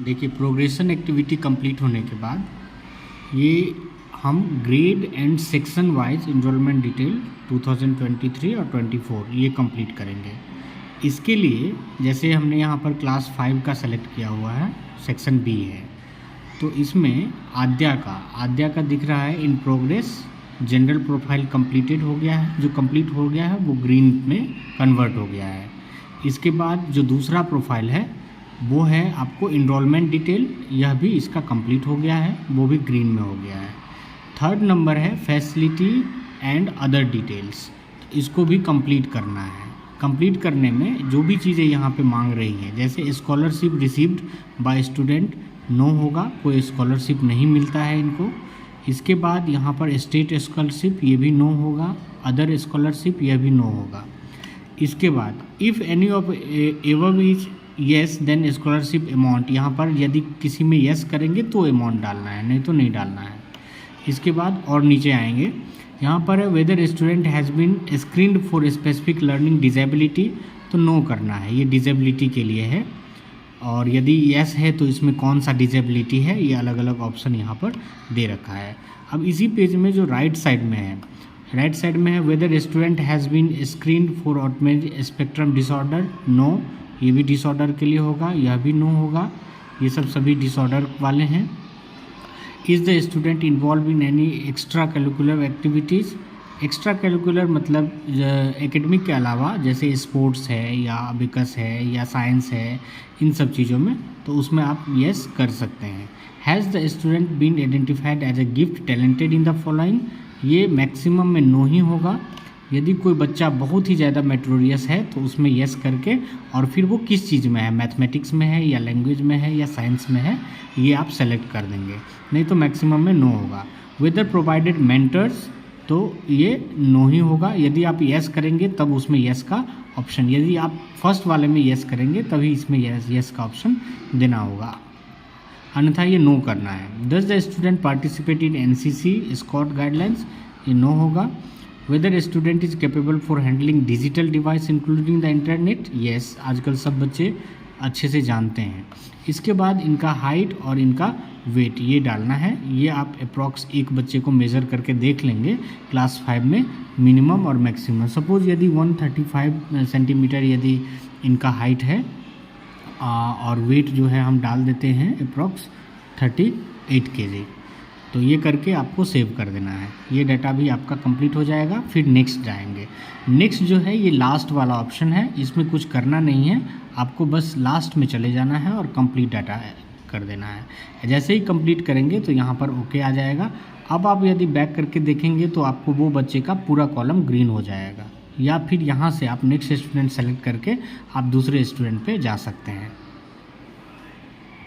देखिए progression activity complete होने के बाद ये हम grade and section wise enrolment detail 2023 और 24 ये कंप्लीट करेंगे। इसके लिए जैसे हमने यहाँ पर क्लास 5 का सेलेक्ट किया हुआ है, सेक्शन बी है, तो इसमें आद्या का दिख रहा है in progress. General profile completed हो गया है, जो कंप्लीट हो गया है वो ग्रीन में कन्वर्ट हो गया है। इसके बाद जो दूसरा प्रोफाइल है वो है आपको इनरोलमेंट डिटेल, यह भी इसका कंप्लीट हो गया है, वो भी ग्रीन में हो गया है। थर्ड नंबर है फैसिलिटी एंड अदर डिटेल्स, तो इसको भी कंप्लीट करना है। कंप्लीट करने में जो भी चीज़ें यहाँ पे मांग रही हैं, जैसे scholarship received by student no होगा, कोई स्कॉलरशिप नहीं मिलता है इनको। इसके बाद यहाँ पर स्टेट स्कॉलरशिप ये भी नो होगा, अदर स्कॉलरशिप यह भी नो होगा। इसके बाद if any of above is yes then scholarship amount, यहाँ पर यदि किसी में येस करेंगे तो अमाउंट डालना है, नहीं तो नहीं डालना है। इसके बाद और नीचे आएंगे, यहाँ पर है whether student has been screened for specific learning disability, तो नो करना है, ये डिजेबिलिटी के लिए है। और यदि येस है तो इसमें कौन सा डिजेबिलिटी है, ये अलग अलग ऑप्शन यहाँ पर दे रखा है। अब इसी पेज में जो राइट साइड में है whether student has been screened for autism spectrum disorder, no, ये भी डिसऑर्डर के लिए होगा, यह भी नो होगा, ये सब सभी डिसऑर्डर वाले हैं। Is the student involve in any extra curricular activities, extra curricular मतलब एकेडमिक के अलावा जैसे स्पोर्ट्स है या अबिकस है या साइंस है, इन सब चीज़ों में, तो उसमें आप येस कर सकते हैं। Has the student been identified as a gift talented in the following, ये मैक्सिमम में नो ही होगा। यदि कोई बच्चा बहुत ही ज़्यादा मेट्रोरियस है तो उसमें येस करके, और फिर वो किस चीज़ में है, मैथमेटिक्स में है या लैंग्वेज में है या साइंस में है, ये आप सेलेक्ट कर देंगे, नहीं तो मैक्सिमम में नो होगा। वेदर प्रोवाइडेड मेंटर्स, तो ये नो ही होगा। यदि आप येस करेंगे तब उसमें येस का ऑप्शन, यदि आप फर्स्ट वाले में येस करेंगे तभी इसमें येस का ऑप्शन देना होगा, अन्यथा ये नो करना है। Does the student participate in NCC scout guidelines, ये नो होगा। Whether student is capable for handling digital device including the internet, yes, आजकल सब बच्चे अच्छे से जानते हैं। इसके बाद इनका हाइट और इनका वेट ये डालना है, ये आप अप्रॉक्स एक बच्चे को मेज़र करके देख लेंगे क्लास 5 में मिनिमम और मैक्सिमम। सपोज़ यदि 135 सेंटीमीटर यदि इनका हाइट है और वेट जो है हम डाल देते हैं अप्रॉक्स 38 kg, तो ये करके आपको सेव कर देना है। ये डाटा भी आपका कंप्लीट हो जाएगा। फिर नेक्स्ट जाएंगे। नेक्स्ट जो है ये लास्ट वाला ऑप्शन है, इसमें कुछ करना नहीं है, आपको बस लास्ट में चले जाना है और कंप्लीट डाटा कर देना है। जैसे ही कंप्लीट करेंगे तो यहाँ पर ओके आ जाएगा। अब आप यदि बैक करके देखेंगे तो आपको वो बच्चे का पूरा कॉलम ग्रीन हो जाएगा, या फिर यहाँ से आप नेक्स्ट स्टूडेंट सेलेक्ट करके आप दूसरे स्टूडेंट पे जा सकते हैं।